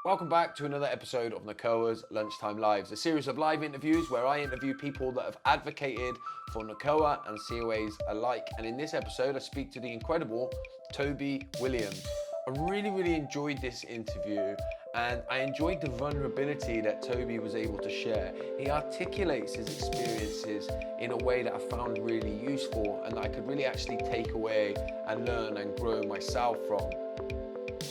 Welcome back to another episode of Nacoa's Lunchtime Lives, a series of live interviews where I interview people that have advocated for Nacoa and COAs alike. And in this episode, I speak to the incredible Toby Williams. I really enjoyed this interview, and I enjoyed the vulnerability that Toby was able to share. He articulates his experiences in a way that I found really useful and that I could really actually take away and learn and grow myself from.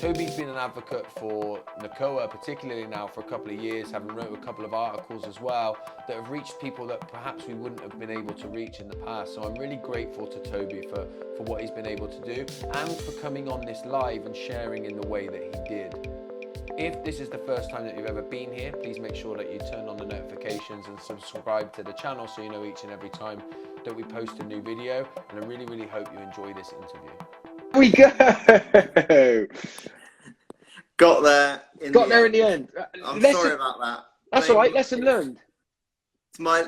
Toby's been an advocate for Nacoa, particularly now for a couple of years, having wrote a couple of articles as well that have reached people that perhaps we wouldn't have been able to reach in the past. So I'm really grateful to Toby for what he's been able to do and for coming on this live and sharing in the way that he did. If this is the first time that you've ever been here, please make sure that you turn on the notifications and subscribe to the channel so you know each and every time that we post a new video. And I really hope you enjoy this interview. We go. Got there in the end. I'm sorry about that. That's all right. Lesson learned. It's my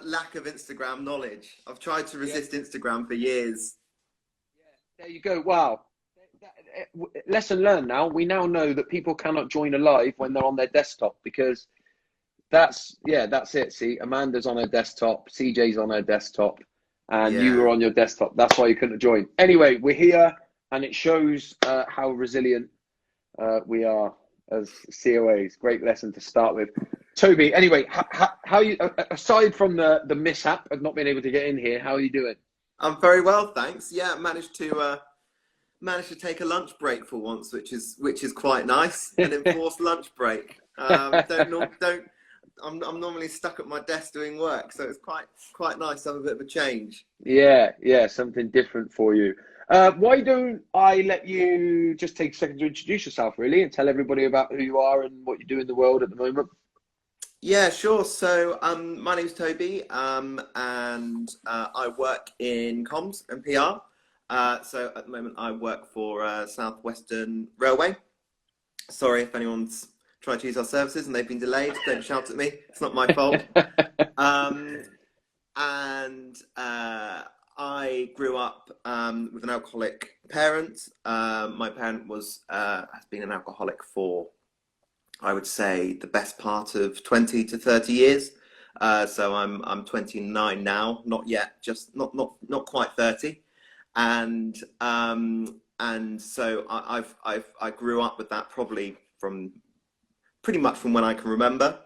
lack of Instagram knowledge. I've tried to resist Instagram for years. Yeah, there you go. Wow. Lesson learned. Now we know that people cannot join a live when they're on their desktop, because that's it. See, Amanda's on her desktop, CJ's on her desktop, and you were on your desktop. That's why you couldn't join. Anyway, we're here, and it shows how resilient we are as COAs. Great lesson to start with. Toby, anyway, how you, aside from the mishap of not being able to get in here, how are you doing? I'm very well, thanks. Yeah, managed to take a lunch break for once, which is quite nice. An enforced lunch break. I'm normally stuck at my desk doing work, so it's quite nice to have a bit of a change. Yeah, something different for you. Why don't I let you just take a second to introduce yourself, really, and tell everybody about who you are and what you do in the world at the moment? Yeah, sure. So my name's Toby, and I work in comms and PR. So at the moment I work for Southwestern Railway. Sorry if anyone's tried to use our services and they've been delayed. Don't shout at me. It's not my fault. I grew up with an alcoholic parent. My parent has been an alcoholic for, I would say, the best part of 20 to 30 years. So I'm 29 now, not yet, just not quite 30. And so I grew up with that probably pretty much from when I can remember.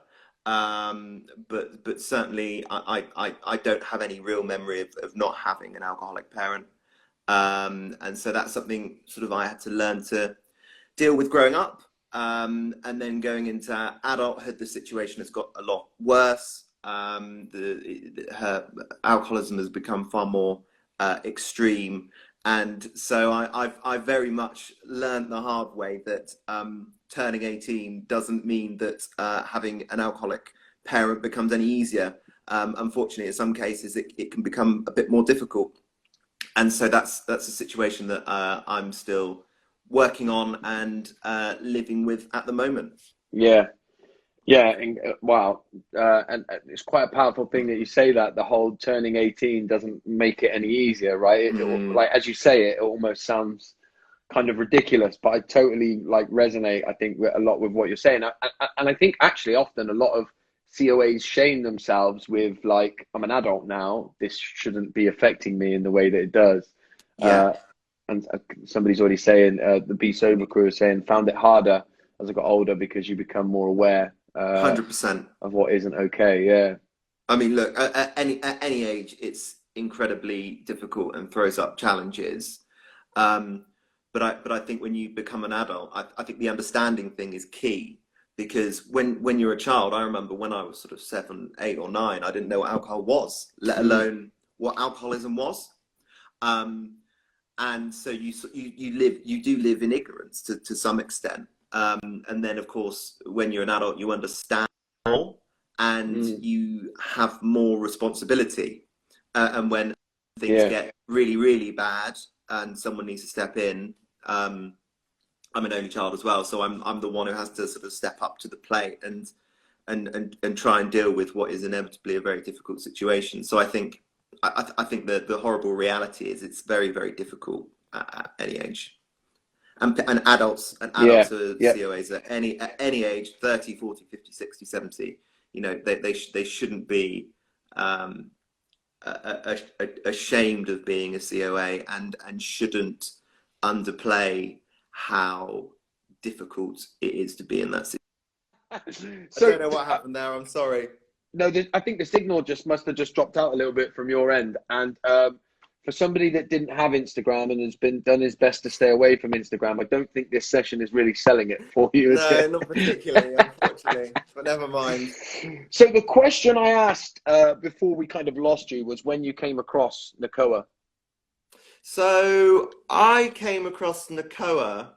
But certainly I don't have any real memory of not having an alcoholic parent. And so that's something sort of I had to learn to deal with growing up. And then going into adulthood, the situation has got a lot worse. Her alcoholism has become far more extreme. And so I very much learned the hard way that turning 18 doesn't mean that having an alcoholic parent becomes any easier. Unfortunately, in some cases, it can become a bit more difficult. And so that's a situation that I'm still working on and living with at the moment. Wow. And it's quite a powerful thing that you say that the whole turning 18 doesn't make it any easier, right? Like, as you say it almost sounds kind of ridiculous, but I totally resonate, I think, a lot with what you're saying. And I think actually often a lot of COAs shame themselves with I'm an adult now, this shouldn't be affecting me in the way that it does. And somebody's already saying, the Be Sober crew is saying, found it harder as I got older because you become more aware 100% of what isn't okay. Yeah. I mean, look, at any age, it's incredibly difficult and throws up challenges. But I think when you become an adult, I think the understanding thing is key, because when you're a child, I remember when I was sort of 7, 8 or 9, I didn't know what alcohol was, let alone what alcoholism was. And so you do live in ignorance to some extent. And then, of course, when you're an adult, you understand more and you have more responsibility. And when things get really bad and someone needs to step in, I'm an only child as well, so I'm the one who has to sort of step up to the plate and try and deal with what is inevitably a very difficult situation. So I think that the horrible reality is it's very difficult at any age. and adults Yeah, with yeah. COAs at any age, 30, 40, 50, 60, 70, you know, they shouldn't be ashamed of being a COA, and shouldn't underplay how difficult it is to be in that situation. So I don't know what happened there. I'm sorry. no, I think the signal must have just dropped out a little bit from your end. And for somebody that didn't have Instagram and has done his best to stay away from Instagram, I don't think this session is really selling it for you. No, not particularly, unfortunately. But never mind. So the question I asked before we kind of lost you was when you came across Nacoa. So I came across Nacoa.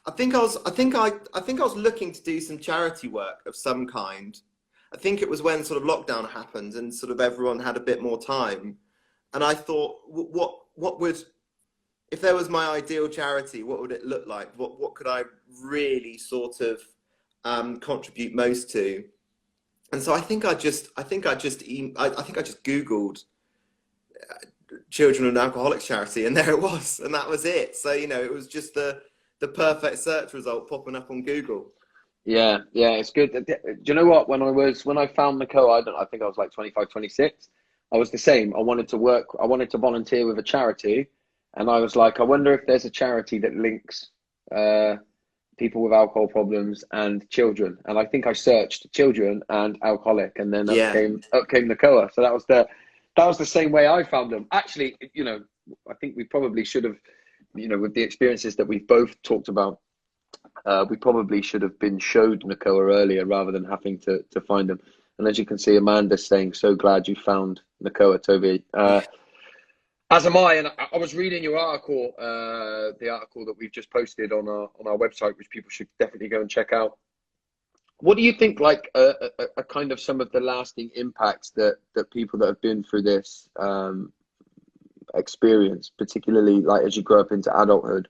I think I was looking to do some charity work of some kind. I think it was when sort of lockdown happened and sort of everyone had a bit more time. And I thought, what would, if there was my ideal charity, what would it look like? What could I really sort of contribute most to? And so I think I just Googled children and alcoholics charity, and there it was, and that was it. So, you know, it was just the perfect search result popping up on Google. Yeah, it's good. Do you know what? When I found Nacoa, I think I was like 25, 26. I was the same. I wanted to volunteer with a charity, and I was like, I wonder if there's a charity that links people with alcohol problems and children. And I think I searched children and alcoholic, and then up came Nacoa. So that was the same way I found them. Actually, you know, I think we probably should have, you know, with the experiences that we've both talked about, we probably should have been showed Nacoa earlier rather than having to find them. And as you can see, Amanda's saying, so glad you found Nacoa, Toby. As am I. And I was reading your article, the article that we've just posted on our website, which people should definitely go and check out. What do you think, like, a kind of some of the lasting impacts that people that have been through this experience, particularly like as you grow up into adulthood?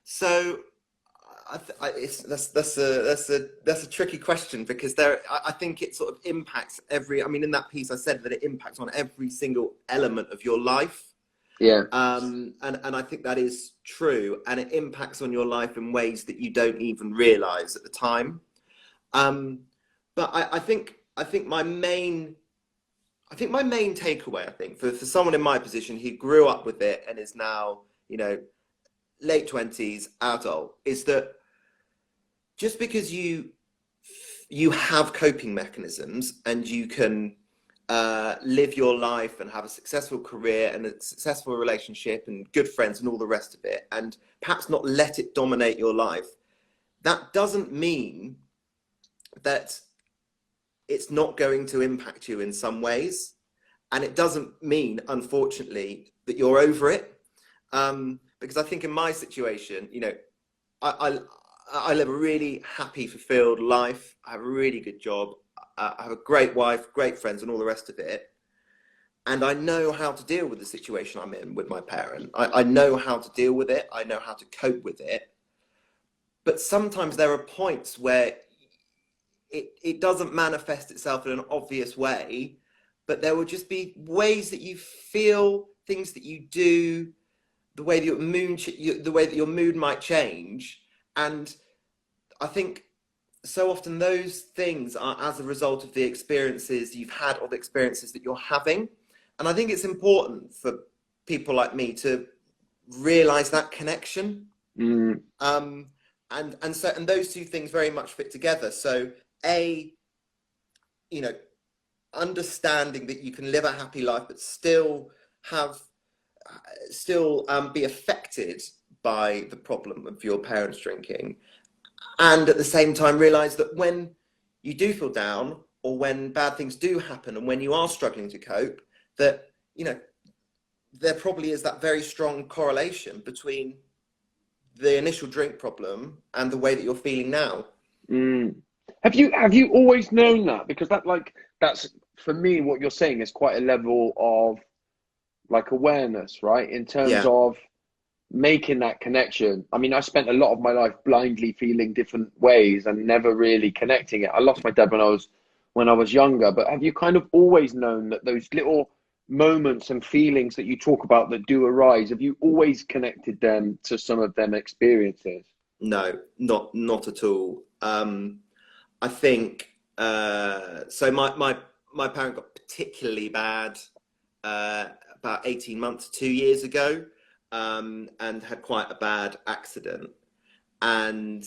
So that's a tricky question, because I think it sort of impacts I mean, in that piece I said that it impacts on every single element of your life. Yeah. And I think that is true, and it impacts on your life in ways that you don't even realize at the time. But I think my main takeaway, I think, for someone in my position who grew up with it and is now, you know, late 20s, adult, is that just because you have coping mechanisms and you can live your life and have a successful career and a successful relationship and good friends and all the rest of it, and perhaps not let it dominate your life, that doesn't mean that it's not going to impact you in some ways. And it doesn't mean, unfortunately, that you're over it. Because I think in my situation, you know, I live a really happy, fulfilled life. I have a really good job. I have a great wife, great friends, and all the rest of it. And I know how to deal with the situation I'm in with my parent. I know how to deal with it. I know how to cope with it. But sometimes there are points where it doesn't manifest itself in an obvious way, but there will just be ways that you feel, things that you do, the way that your mood might change. And I think so often those things are as a result of the experiences you've had or the experiences that you're having. And I think it's important for people like me to realize that connection. And those two things very much fit together. So you know, understanding that you can live a happy life but still be affected by the problem of your parents drinking, and at the same time realize that when you do feel down or when bad things do happen and when you are struggling to cope, that, you know, there probably is that very strong correlation between the initial drink problem and the way that you're feeling now. Have you always known that? Because that's for me, what you're saying is quite a level of like awareness, right? In terms of making that connection. I mean, I spent a lot of my life blindly feeling different ways and never really connecting it. I lost my dad when I was younger, but have you kind of always known that those little moments and feelings that you talk about that do arise, have you always connected them to some of them experiences? No, not at all. I think so. My parent got particularly bad about 18 months, 2 years ago, and had quite a bad accident, and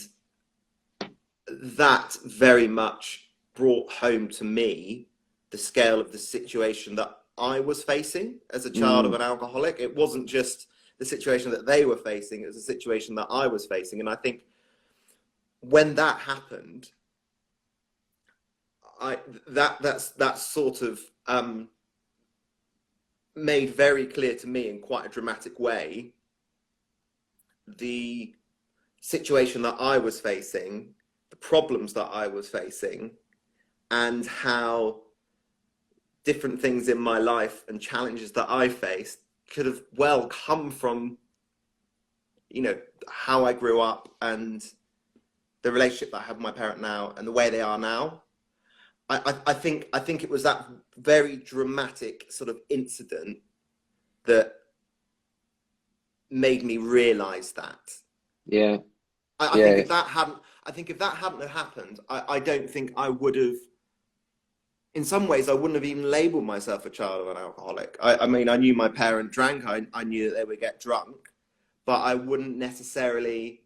that very much brought home to me the scale of the situation that I was facing as a child of an alcoholic. It wasn't just the situation that they were facing, it was a situation that I was facing. And I think when that happened, that's sort of made very clear to me in quite a dramatic way the situation that I was facing, the problems that I was facing, and how different things in my life and challenges that I faced could have well come from, you know, how I grew up and the relationship that I have with my parent now and the way they are now. I think it was that very dramatic sort of incident that made me realize that. Yeah. I think if that hadn't happened, I don't think I would have. In some ways, I wouldn't have even labelled myself a child of an alcoholic. I mean, I knew my parent drank. I knew that they would get drunk, but I wouldn't necessarily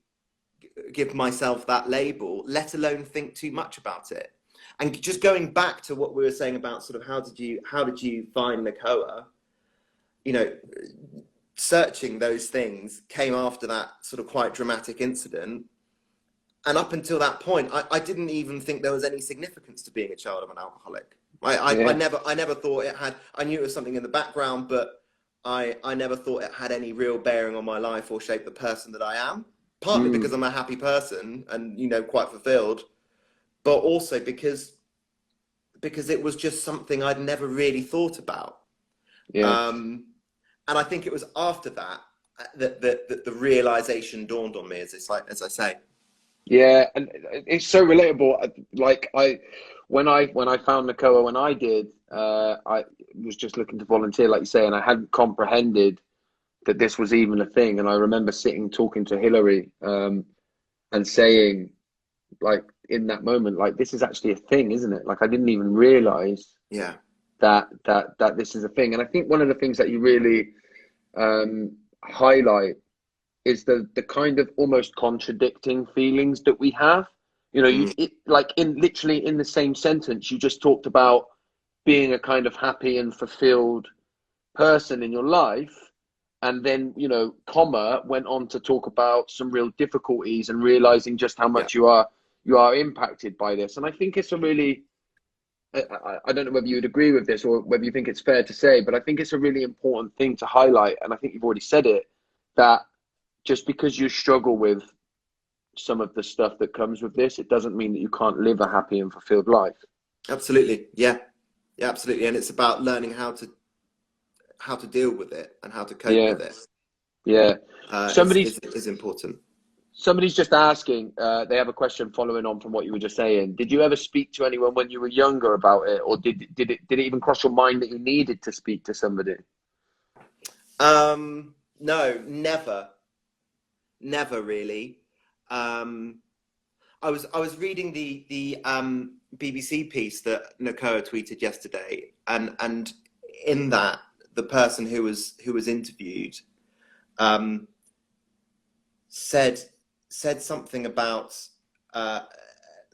give myself that label, let alone think too much about it. And just going back to what we were saying about sort of how did you find Nacoa? You know, searching those things came after that sort of quite dramatic incident. And up until that point, I didn't even think there was any significance to being a child of an alcoholic. I never thought it had. I knew it was something in the background, but I never thought it had any real bearing on my life or shaped the person that I am. Partly because I'm a happy person and, you know, quite fulfilled, but also because it was just something I'd never really thought about. Yeah. And I think it was after that that the realization dawned on me, as I say. Yeah, and it's so relatable. Like when I found Nacoa, when I did, I was just looking to volunteer, like you say, and I hadn't comprehended that this was even a thing. And I remember talking to Hillary, and saying, like, in that moment, like, this is actually a thing, isn't it? Like, I didn't even realize that this is a thing. And I think one of the things that you really highlight is the kind of almost contradicting feelings that we have. You know, like literally in the same sentence, you just talked about being a kind of happy and fulfilled person in your life. And then, you know, went on to talk about some real difficulties and realizing just how much you are impacted by this. And I think it's a really, I don't know whether you would agree with this or whether you think it's fair to say, but I think it's a really important thing to highlight. And I think you've already said it, that just because you struggle with some of the stuff that comes with this, it doesn't mean that you can't live a happy and fulfilled life. Absolutely. Yeah, absolutely. And it's about learning how to deal with it and how to cope with it. Yeah. Is important. Somebody's just asking, they have a question following on from what you were just saying. Did you ever speak to anyone when you were younger about it? Or did it even cross your mind that you needed to speak to somebody? No, never really. I was reading the BBC piece that Nacoa tweeted yesterday, and in that, the person who was interviewed said something about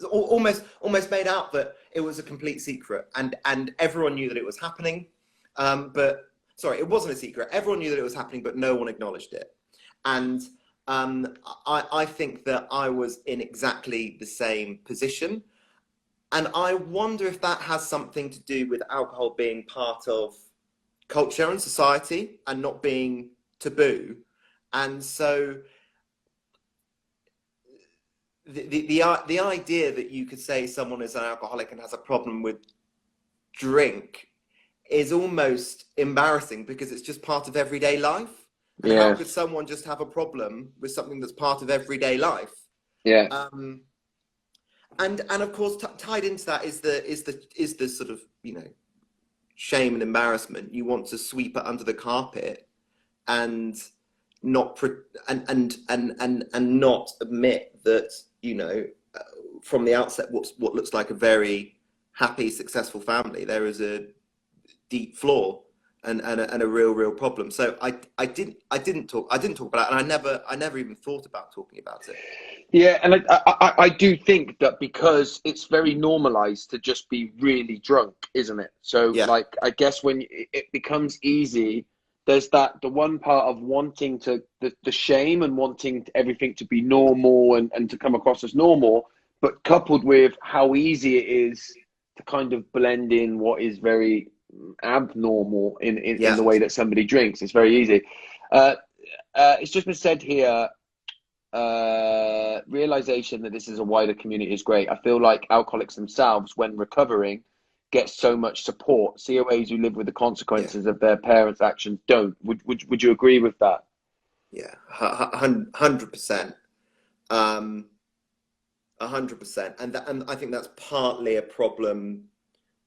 almost made out that it was a complete secret, and everyone knew that it was happening, but sorry, it wasn't a secret. Everyone knew that it was happening, but no one acknowledged it. And I think that I was in exactly the same position. And I wonder if that has something to do with alcohol being part of culture and society and not being taboo. And so the idea that you could say someone is an alcoholic and has a problem with drink is almost embarrassing because it's just part of everyday life. And how could someone just have a problem with something that's part of everyday life? Yeah. And of course, tied into that is the sort of, you know, shame and embarrassment, you want to sweep it under the carpet and not and not admit that, you know, from the outset, what looks like a very happy, successful family, there is a deep flaw and a real problem. So I didn't talk about it, and I never even thought about talking about it. Yeah, and I do think that because it's very normalized to just be really drunk, isn't it? So Yeah. like, I guess when it becomes easy, there's the one part of wanting to the shame and wanting everything to be normal and to come across as normal, but coupled with how easy it is to kind of blend in what is very abnormal in the way that somebody drinks. It's very easy. It's just been said here, realization that this is a wider community is great. I feel like alcoholics themselves, when recovering, get so much support. COAs who live with the consequences of their parents' actions don't. Would you agree with that? Yeah, 100%. 100%, and I think that's partly a problem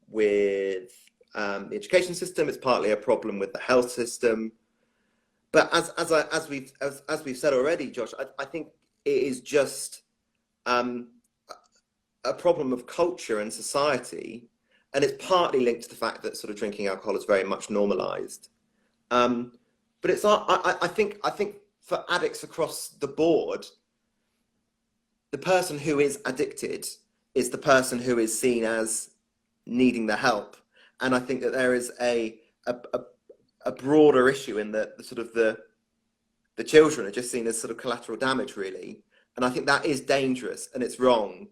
with the education system. It's partly a problem with the health system. But as we've said already, Josh, I think it is just a problem of culture and society, and it's partly linked to the fact that sort of drinking alcohol is very much normalized. But it's I think for addicts across the board, the person who is addicted is the person who is seen as needing the help, and I think that there is a broader issue in that the children are just seen as sort of collateral damage, really, and I think that is dangerous and it's wrong.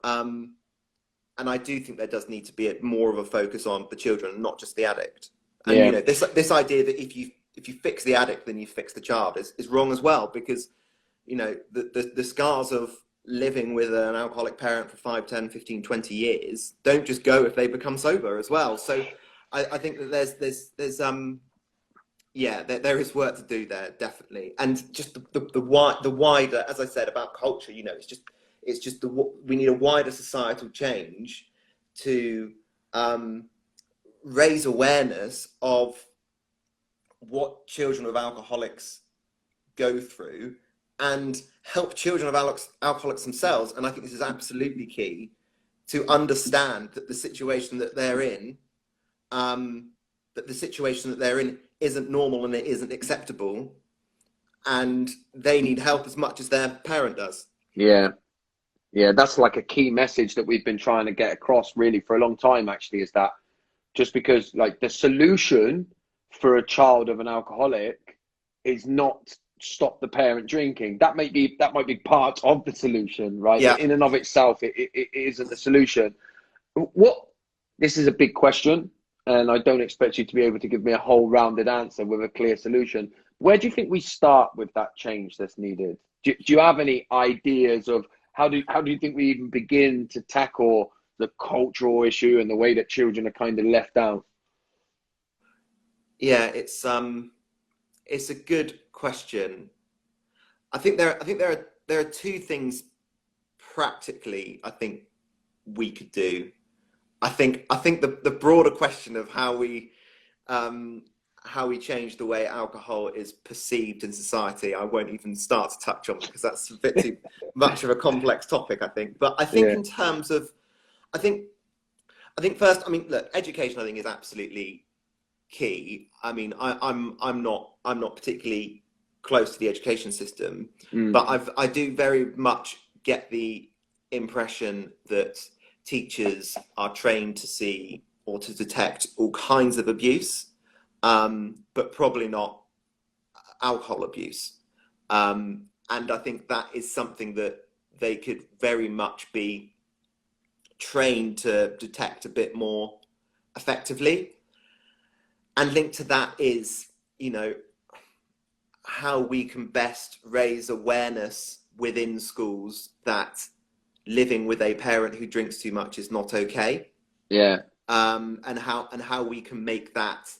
And I do think there does need to be more of a focus on the children, not just the addict. And you know, this idea that if you fix the addict, then you fix the child is wrong as well, because you know the scars of living with an alcoholic parent for 5, 10, 15, 20 years don't just go if they become sober as well. So I think that there is work to do there, definitely. And just the wider, as I said about culture, you know, it's just we need a wider societal change to raise awareness of what children of alcoholics go through and help children of alcoholics themselves. And I think this is absolutely key, to understand that the situation that they're in, isn't normal and it isn't acceptable, and they need help as much as their parent does. Yeah, that's like a key message that we've been trying to get across really for a long time, actually, is that just because like the solution for a child of an alcoholic is not stop the parent drinking. That might be part of the solution, right? Yeah. In and of itself, it isn't the solution. This is a big question, and I don't expect you to be able to give me a whole rounded answer with a clear solution. Where do you think we start with that change that's needed? Do you have any ideas of how do you think we even begin to tackle the cultural issue and the way that children are kind of left out? Yeah, it's a good question. I think there are two things practically I think we could do. I think the broader question of how we change the way alcohol is perceived in society, I won't even start to touch on, because that's a bit too much of a complex topic, I think. But I think in terms of, I think first, I mean, look, education I think is absolutely key. I mean, I'm not particularly close to the education system, but I do very much get the impression that teachers are trained to see or to detect all kinds of abuse, but probably not alcohol abuse. And I think that is something that they could very much be trained to detect a bit more effectively. And linked to that is, you know, how we can best raise awareness within schools that living with a parent who drinks too much is not okay. Yeah. And how we can make that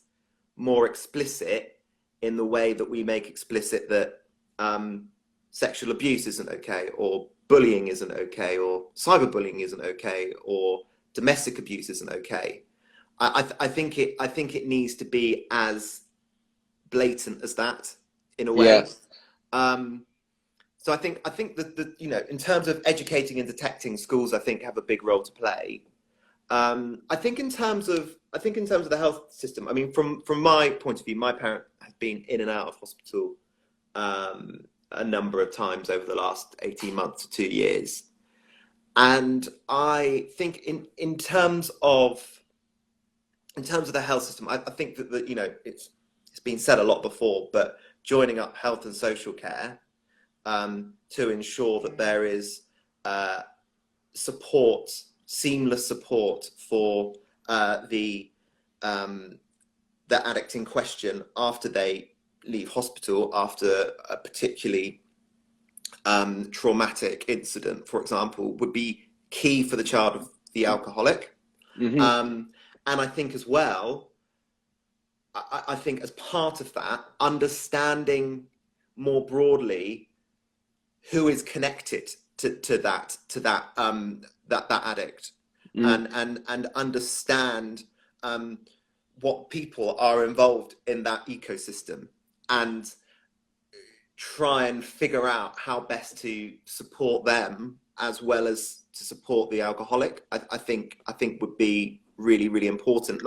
more explicit in the way that we make explicit that sexual abuse isn't okay, or bullying isn't okay, or cyberbullying isn't okay, or domestic abuse isn't okay. I think it needs to be as blatant as that in a way. Yes. So I think that in terms of educating and detecting, schools I think have a big role to play. I think in terms of the health system, I mean, from my point of view, my parent has been in and out of hospital a number of times over the last 18 months to 2 years. And I think in terms of the health system, I think that it's been said a lot before, but joining up health and social care to ensure that there is support, seamless support for the addict in question after they leave hospital after a particularly traumatic incident, for example, would be key for the child of the alcoholic. Mm-hmm. And I think as well, I think as part of that, understanding more broadly who is connected to that addict, and understand what people are involved in that ecosystem, and try and figure out how best to support them as well as to support the alcoholic. I think would be really, really important.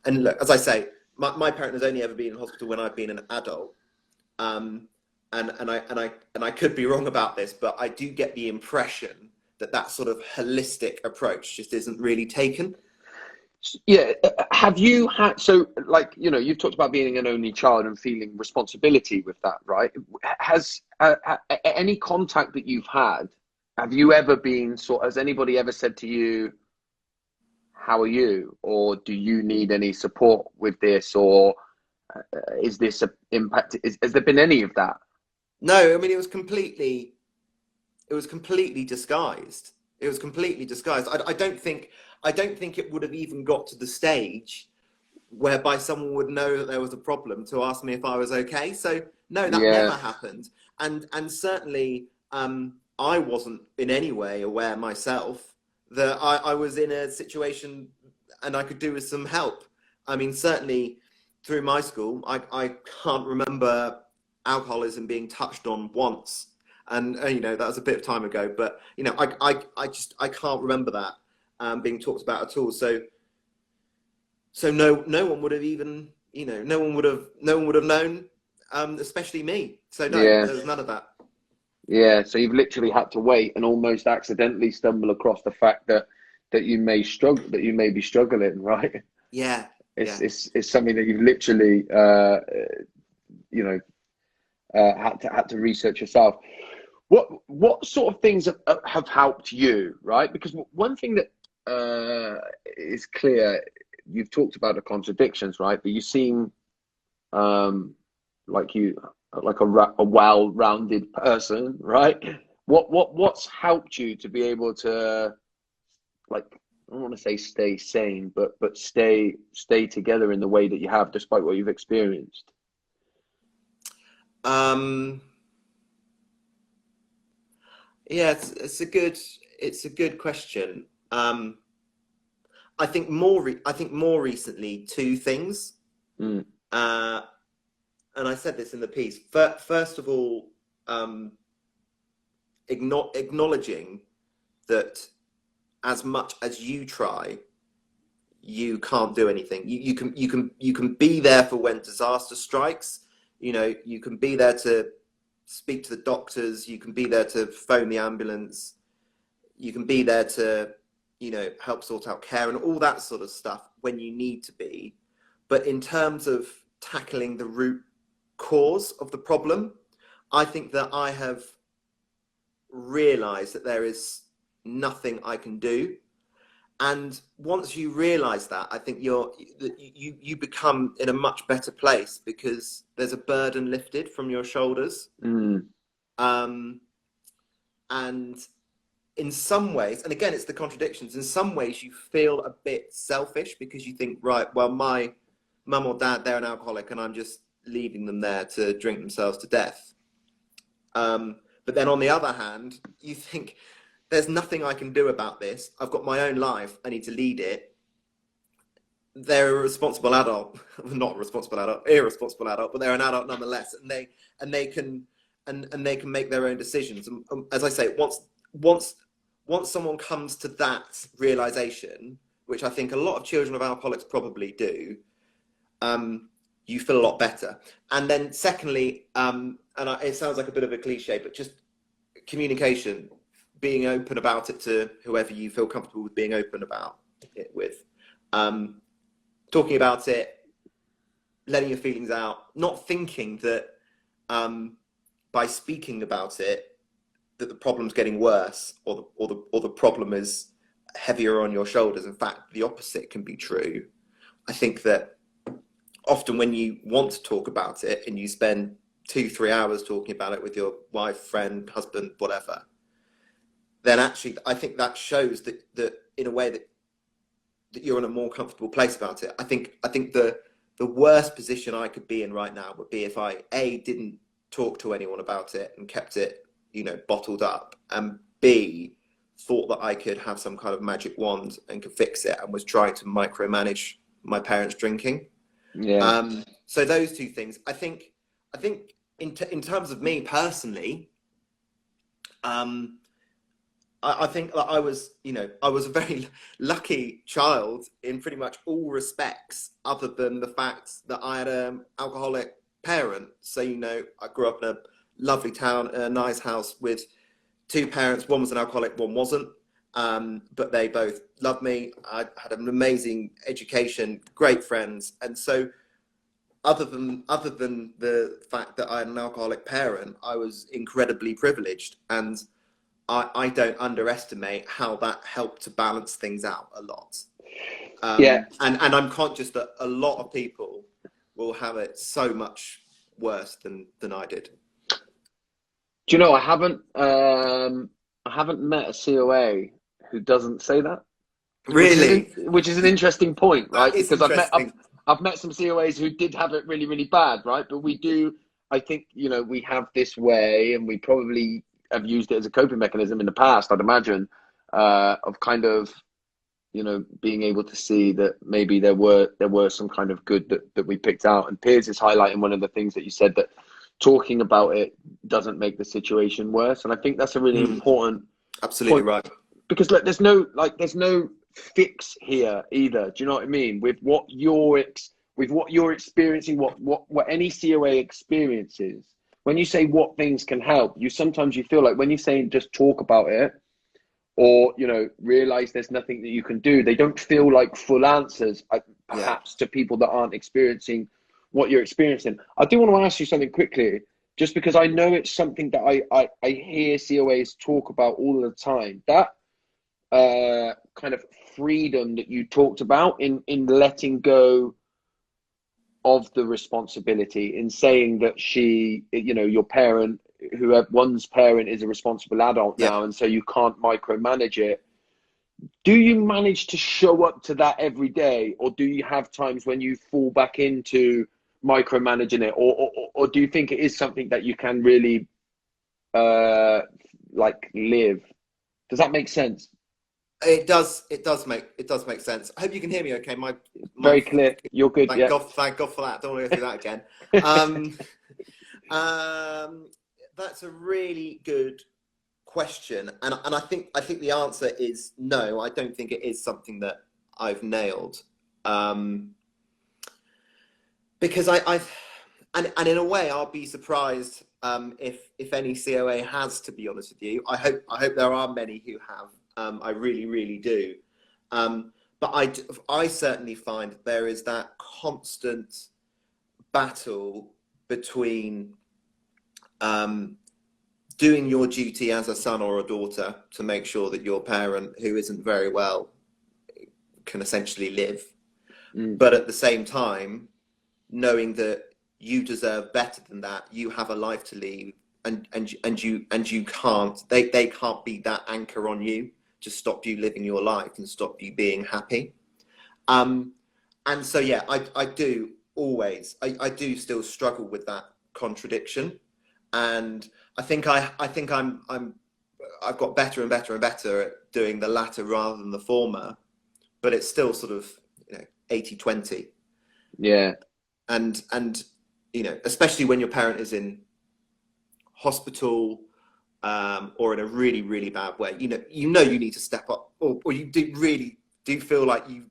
And look, as I say, my parent has only ever been in hospital when I've been an adult. And I could be wrong about this, but I do get the impression that sort of holistic approach just isn't really taken. Yeah. Have you had, so you've talked about being an only child and feeling responsibility with that, right? Has any contact that you've had, have you ever been has anybody ever said to you, how are you? Or do you need any support with this? Or is this an impact? Has there been any of that? No, I mean, it was completely disguised. It was completely disguised. I don't think it would have even got to the stage whereby someone would know that there was a problem to ask me if I was okay. So no, that never happened. And certainly I wasn't in any way aware myself that I was in a situation and I could do with some help. I mean, certainly through my school, I can't remember alcoholism being touched on once. And that was a bit of time ago, but I can't remember that being talked about at all. So no one would have even no one would have known, especially me. So no, there was none of that. Yeah, so you've literally had to wait and almost accidentally stumble across the fact that you may be struggling, right? Yeah, it's something that you've literally had to research yourself. What sort of things have helped you, right? Because one thing that is clear, you've talked about the contradictions, right? But you seem like a well-rounded person, right? What's helped you to be able to, I don't want to say stay sane, but stay together in the way that you have, despite what you've experienced? Yeah, it's a good question. I think more recently, two things. And I said this in the piece. First of all, acknowledging that as much as you try, you can't do anything. You can be there for when disaster strikes. You can be there to speak to the doctors. You can be there to phone the ambulance. You can be there to help sort out care and all that sort of stuff when you need to be. But in terms of tackling the root cause of the problem, I think that I have realized that there is nothing I can do. And once you realize that, I think you become in a much better place because there's a burden lifted from your shoulders. And in some ways, and again, it's the contradictions, in some ways you feel a bit selfish because you think, right, well, my mum or dad, they're an alcoholic and I'm just leaving them there to drink themselves to death. But then on the other hand, you think, there's nothing I can do about this. I've got my own life. I need to lead it. they're a responsible adult, not a responsible adult, irresponsible adult, but they're an adult nonetheless, and they can make their own decisions. And as I say, once someone comes to that realization, which I think a lot of children of alcoholics probably do, you feel a lot better. And then secondly, it sounds like a bit of a cliche, but just communication, being open about it to whoever you feel comfortable with being open about it with. Talking about it, letting your feelings out, not thinking that by speaking about it that the problem's getting worse or the problem is heavier on your shoulders. In fact, the opposite can be true. I think that often when you want to talk about it and you spend 2-3 hours talking about it with your wife, friend, husband, whatever, then actually I think that shows that in a way that you're in a more comfortable place about it. I think the worst position I could be in right now would be if I didn't talk to anyone about it and kept it, bottled up, and B, thought that I could have some kind of magic wand and could fix it, and was trying to micromanage my parents' drinking. Yeah. So those two things, I think in terms of me personally, I think that I was a very lucky child in pretty much all respects, other than the fact that I had an alcoholic parent. So, I grew up in a lovely town, in a nice house with two parents. One was an alcoholic, one wasn't. But they both loved me. I had an amazing education, great friends. And so other than the fact that I had an alcoholic parent, I was incredibly privileged. And I don't underestimate how that helped to balance things out a lot. And I'm conscious that a lot of people will have it so much worse than I did. Do you know, I haven't met a COA who doesn't say that. Really? Which is an interesting point, right? Because I've met some COAs who did have it really, really bad, right? But we do, I think, we have this way, and we probably have used it as a coping mechanism in the past, I'd imagine, of kind of, being able to see that maybe there were some kind of good that we picked out. And Piers is highlighting one of the things that you said, that talking about it doesn't make the situation worse. And I think that's a really important absolutely point, right. because there's no fix here either. Do you know what I mean? With what you're experiencing, what any COA experiences, when you say what things can help, sometimes you feel like when you're saying just talk about it, or realize there's nothing that you can do, they don't feel like full answers, perhaps, to people that aren't experiencing what you're experiencing. I do want to ask you something quickly, just because I know it's something that I hear COAs talk about all the time. That kind of freedom that you talked about in letting go of the responsibility, in saying that your parent, one's parent is a responsible adult now, and so you can't micromanage it. Do you manage to show up to that every day, or do you have times when you fall back into micromanaging it, or do you think it is something that you can really live? Does that make sense? It does make sense. I hope you can hear me okay. My very clear. You're good. Thank God for that. Don't want to go through that again. That's a really good question, and I think the answer is no. I don't think it is something that I've nailed, because and in a way I'll be surprised if any COA has, to be honest with you. I hope there are many who have. I really, really do. But I certainly find that there is that constant battle between doing your duty as a son or a daughter to make sure that your parent, who isn't very well, can essentially live, but at the same time knowing that you deserve better than that. You have a life to lead, and you can't. They can't be that anchor on you to stop you living your life and stop you being happy. And so yeah, I do always. I do still struggle with that contradiction, and I think I've got better and better and better at doing the latter rather than the former, but it's still sort of 80-20. Yeah. And you know, especially when your parent is in hospital, or in a really, really bad way, you know you need to step up, or you really do feel like you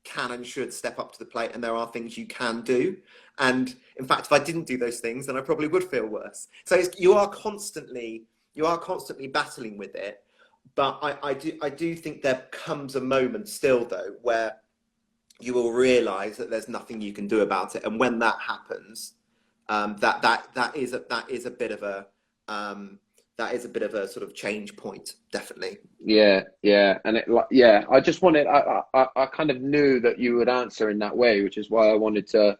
can and should step up to the plate, and there are things you can do. And in fact, if I didn't do those things, then I probably would feel worse. So you are constantly battling with it. But I do think there comes a moment still, though, where you will realise that there's nothing you can do about it. And when that happens, that is a bit of a sort of change point, definitely. Yeah. And I just wanted, I kind of knew that you would answer in that way, which is why I wanted to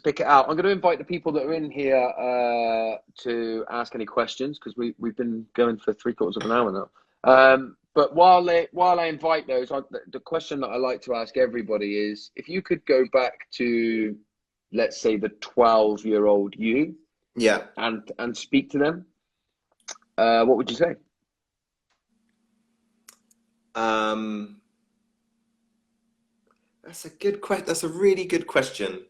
pick it out. I'm going to invite the people that are in here to ask any questions, because we've been going for 3/4 of an hour now. But while I invite those, the question that I like to ask everybody is, if you could go back to, let's say, the 12-year-old you, yeah, and speak to them, what would you say? That's a good question. That's a really good question.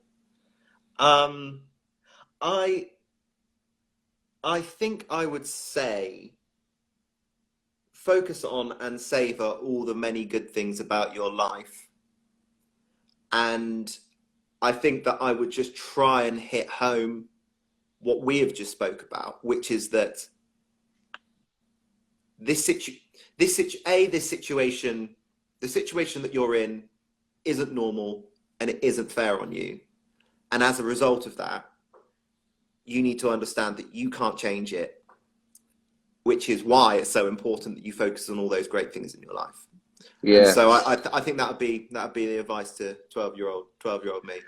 I think I would say, focus on and savor all the many good things about your life. And I think that I would just try and hit home what we have just spoke about, which is that the situation that you're in isn't normal, and it isn't fair on you. And as a result of that, you need to understand that you can't change it, which is why it's so important that you focus on all those great things in your life. Yeah. And so I think that would be the advice to 12-year-old me.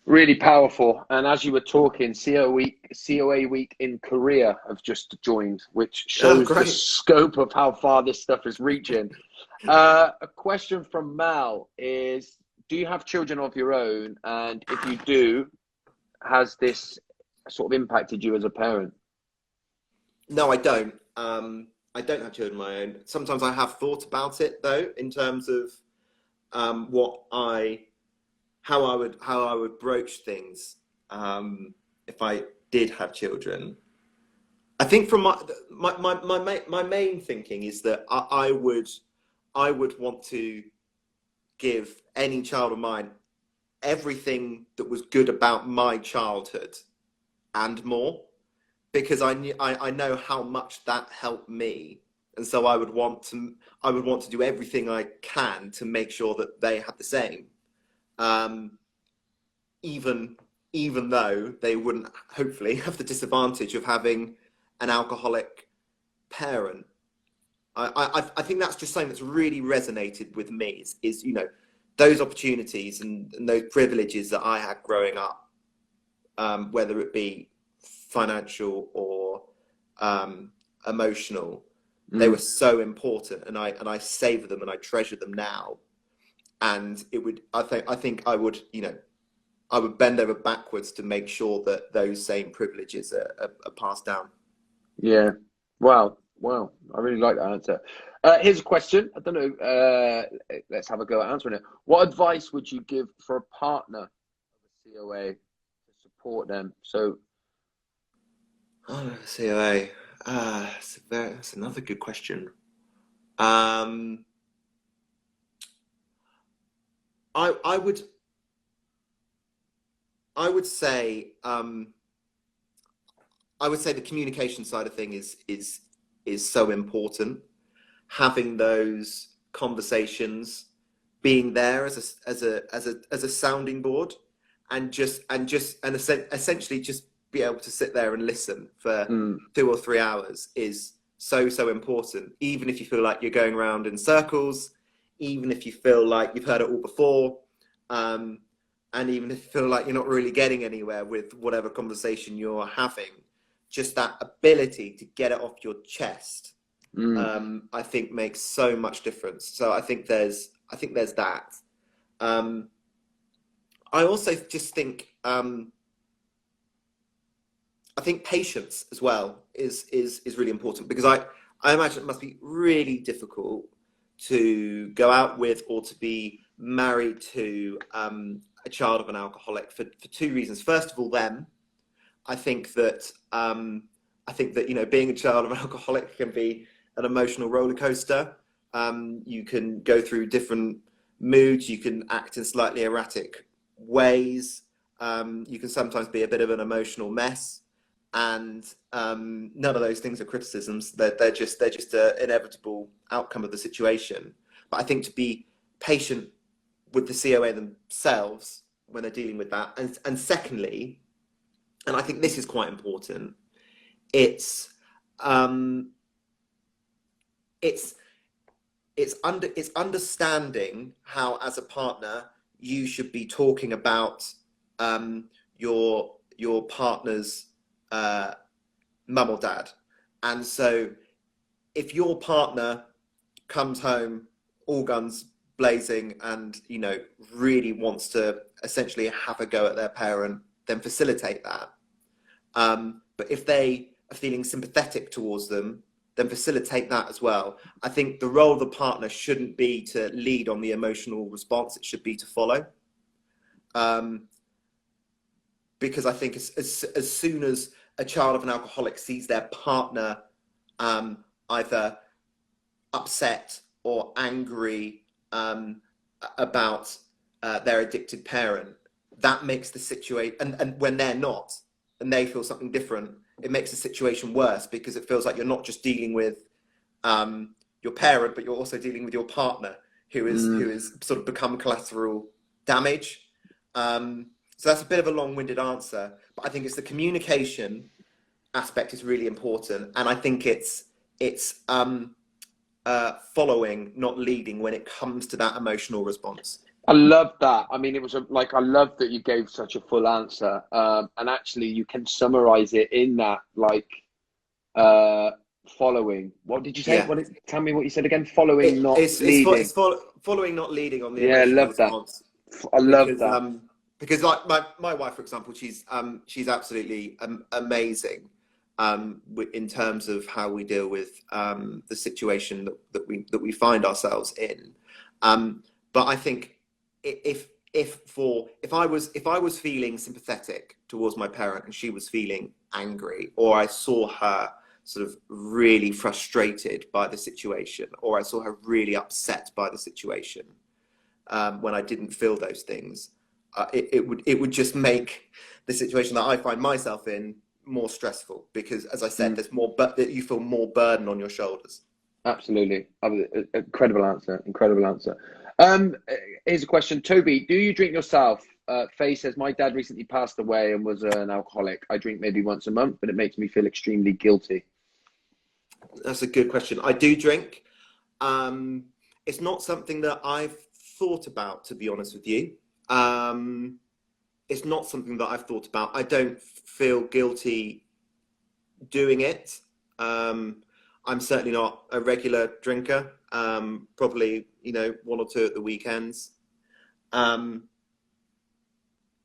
Really powerful. And as you were talking, COA week in Korea have just joined, which shows the scope of how far this stuff is reaching. A question from Mal is, do you have children of your own? And if you do, has this sort of impacted you as a parent? No, I don't. I don't have children of my own. Sometimes I have thought about it, though, in terms of how I would broach things if I did have children. I think from my main thinking is that I would want to give any child of mine everything that was good about my childhood and more, because I know how much that helped me, and so I would want to do everything I can to make sure that they had the same, even though they wouldn't hopefully have the disadvantage of having an alcoholic parent. I think that's just something that's really resonated with me is you know, those opportunities and those privileges that I had growing up, whether it be financial or emotional, they were so important, and I savor them and I treasure them now. And it would, I think I would, you know, I would bend over backwards to make sure that those same privileges are passed down. Yeah. Wow. I really like that answer. Here's a question. I don't know. Let's have a go at answering it. What advice would you give for a partner of a COA to support them? So, COA. That's another good question. I would say the communication side of thing is so important. Having those conversations, being there as a sounding board, and essentially just be able to sit there and listen for 2 or 3 hours is so important. Even if you feel like you're going around in circles, even if you feel like you've heard it all before, and even if you feel like you're not really getting anywhere with whatever conversation you're having, just that ability to get it off your chest, I think makes so much difference. So I think there's that. I also just think I think patience as well is really important, because I imagine it must be really difficult to go out with or to be married to a child of an alcoholic for two reasons. First of all, I think that being a child of an alcoholic can be an emotional roller coaster. You can go through different moods. You can act in slightly erratic ways. You can sometimes be a bit of an emotional mess, and none of those things are criticisms. They're just an inevitable outcome of the situation. But I think to be patient with the COA themselves when they're dealing with that, and secondly, and I think this is quite important, it's understanding how, as a partner, you should be talking about your partner's mum or dad. And so if your partner comes home all guns blazing and really wants to essentially have a go at their parent, then facilitate that. But if they are feeling sympathetic towards them, then facilitate that as well. I think the role of the partner shouldn't be to lead on the emotional response. It should be to follow. Because I think as soon as a child of an alcoholic sees their partner either upset or angry about their addicted parent, that makes the situation, and when they're not, and they feel something different, it makes the situation worse, because it feels like you're not just dealing with your parent, but you're also dealing with your partner who is sort of become collateral damage. So that's a bit of a long-winded answer, but I think it's the communication aspect is really important, and I think it's following, not leading, when it comes to that emotional response. I love that. I mean, it was I love that you gave such a full answer. And actually you can summarize it in that, following. What did you say? Yeah. Tell me what you said again. Following, not leading. It's following, not leading on the emotional emotional response. That. I love that. Because like my wife, for example, she's absolutely amazing in terms of how we deal with the situation that we find ourselves in. But I think if I was feeling sympathetic towards my parent and she was feeling angry, or I saw her sort of really frustrated by the situation, or I saw her really upset by the situation, when I didn't feel those things, it would just make the situation that I find myself in more stressful, because, as I said, there's more, but you feel more burden on your shoulders. Absolutely. Incredible answer. Here's a question. Toby, do you drink yourself? Faye says, my dad recently passed away and was an alcoholic. I drink maybe once a month, but it makes me feel extremely guilty. That's a good question. I do drink. It's not something that I've thought about, to be honest with you. It's not something that I've thought about. I don't feel guilty doing it. I'm certainly not a regular drinker. Probably, one or two at the weekends.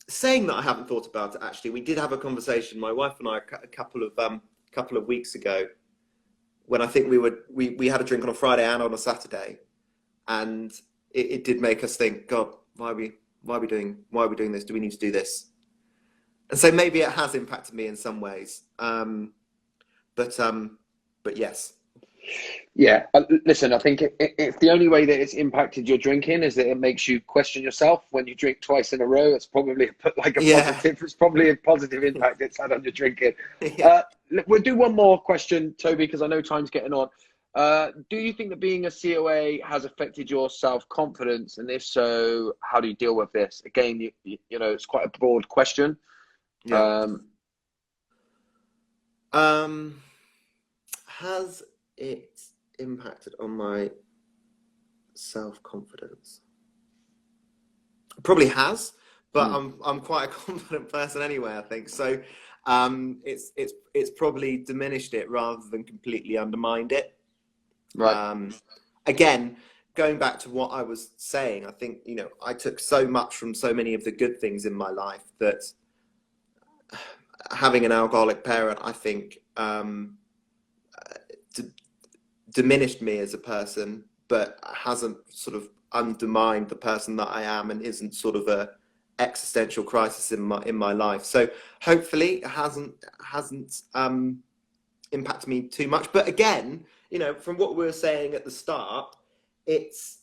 Saying that, I haven't thought about it, actually. We did have a conversation, my wife and I, a couple of weeks ago, when I think we had a drink on a Friday and on a Saturday, and it did make us think, God, why are we doing this? Do we need to do this? And so maybe it has impacted me in some ways. But yes. Yeah. Listen, I think if the only way that it's impacted your drinking is that it makes you question yourself when you drink twice in a row, it's probably it's probably a positive impact it's had on your drinking. Yeah. We'll do one more question, Toby, because I know time's getting on. Do you think that being a COA has affected your self-confidence? And if so, how do you deal with this? Again, it's quite a broad question. Yeah. Has it impacted on my self-confidence? Probably has, but I'm quite a confident person anyway, I think. So it's probably diminished it rather than completely undermined it. Right. Again, going back to what I was saying, I think, I took so much from so many of the good things in my life that having an alcoholic parent, I think, diminished me as a person, but hasn't sort of undermine the person that I am and isn't sort of a existential crisis in my life. So hopefully it hasn't impacted me too much. But again, you know, from what we were saying at the start, it's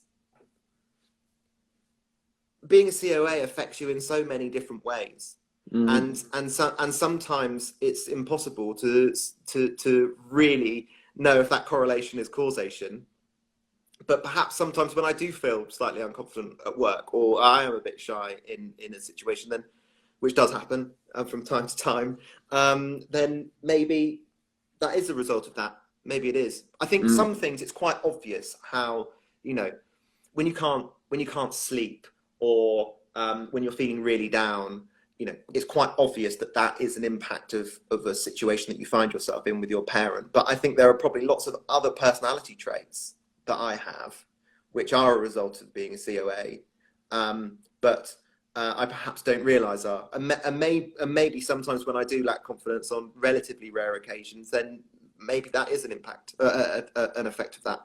being a COA affects you in so many different ways. And sometimes it's impossible to really know if that correlation is causation. But perhaps sometimes when I do feel slightly unconfident at work, or I am a bit shy in a situation, then, which does happen from time to time, then maybe that is a result of that. Maybe it is. I think some things, it's quite obvious how, you know, when you can't sleep, or when you're feeling really down, you know, it's quite obvious that that is an impact of a situation that you find yourself in with your parent. But I think there are probably lots of other personality traits that I have, which are a result of being a COA, but I perhaps don't realise are. And maybe sometimes when I do lack confidence on relatively rare occasions, then maybe that is an impact, an effect of that.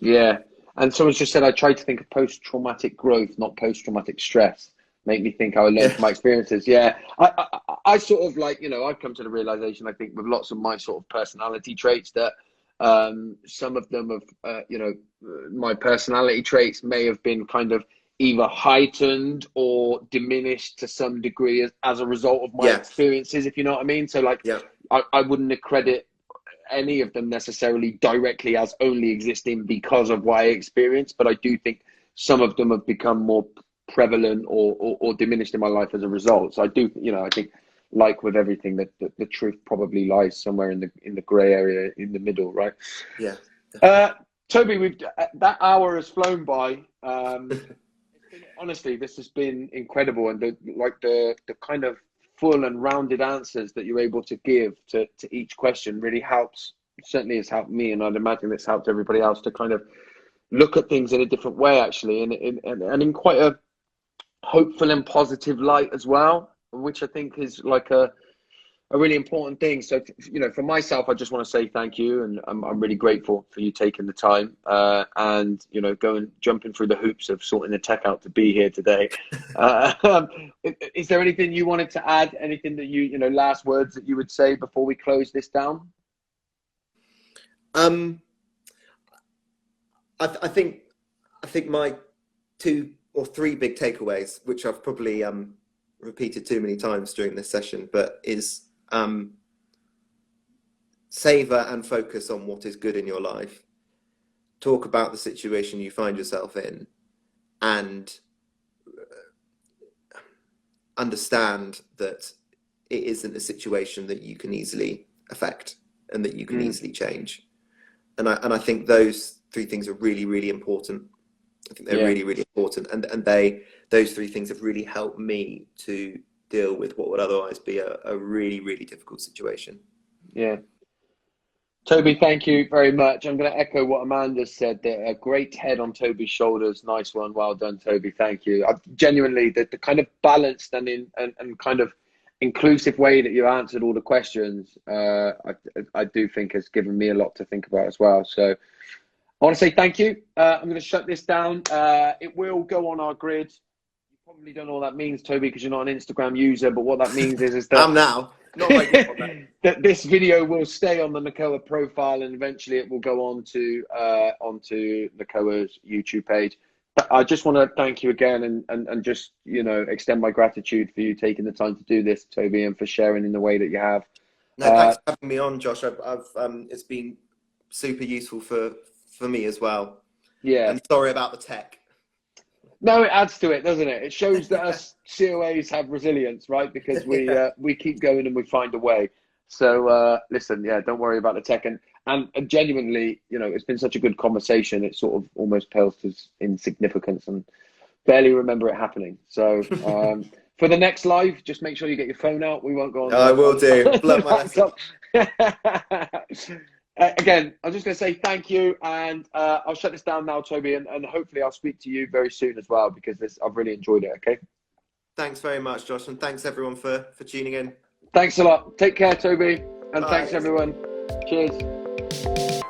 Yeah. And someone's just said, I tried to think of post-traumatic growth, not post-traumatic stress. Make me think how I learned from my experiences. Yeah. I sort of, like, you know, I've come to the realization, I think, with lots of my sort of personality traits, that some of them have, you know, my personality traits may have been kind of either heightened or diminished to some degree as a result of my experiences, if you know what I mean. So, like, I wouldn't accredit any of them necessarily directly as only existing because of what I experienced, but I do think some of them have become more prevalent or diminished in my life as a result. So I do, you know, I think, like with everything, that the truth probably lies somewhere in the grey area, in the middle, right? Yeah. Toby, that hour has flown by. Honestly, this has been incredible, and the kind of full and rounded answers that you're able to give to each question really helps. Certainly has helped me, and I'd imagine it's helped everybody else to kind of look at things in a different way, actually, and in quite a hopeful and positive light as well, which I think is like a really important thing. So, you know, for myself, I just want to say thank you, and I'm really grateful for you taking the time and, you know, jumping through the hoops of sorting the tech out to be here today. Is there anything you wanted to add? Anything that you know, last words that you would say before we close this down? I think my 2 or 3 big takeaways, which I've probably repeated too many times during this session, but is savor and focus on what is good in your life. Talk about the situation you find yourself in, and understand that it isn't a situation that you can easily affect and that you can easily change. And I think those 3 things are really, really important. I think they're really, really important, and those 3 things have really helped me to deal with what would otherwise be a really, really difficult situation. Yeah. Toby, thank you very much. I'm going to echo what Amanda said. That a great head on Toby's shoulders. Nice one. Well done, Toby. Thank you. Genuinely, the kind of balanced and kind of inclusive way that you answered all the questions, I do think has given me a lot to think about as well. So I want to say thank you. I'm going to shut this down. It will go on our grid. You probably don't know what that means, Toby, because you're not an Instagram user. But what that means is that I'm now not very good on that. that this video will stay on the Nacoa profile, and eventually it will go on to onto Nacoa's YouTube page. But I just want to thank you again, and just, you know, extend my gratitude for you taking the time to do this, Toby, and for sharing in the way that you have. No, thanks for having me on, Josh. It's been super useful for me as well. Yeah. And sorry about the tech. No, it adds to it, doesn't it? It shows that us COAs have resilience, right? Because we keep going and we find a way. So listen, yeah, don't worry about the tech. And genuinely, you know, it's been such a good conversation. It sort of almost pales to insignificance, and barely remember it happening. So for the next live, just make sure you get your phone out. We won't go on. I will do. Blood my lesson. Again, I'm just going to say thank you, and I'll shut this down now, Toby, and hopefully I'll speak to you very soon as well, because I've really enjoyed it. Okay. Thanks very much, Josh, and thanks everyone for tuning in. Thanks a lot. Take care, Toby, and Bye. Thanks everyone. Cheers.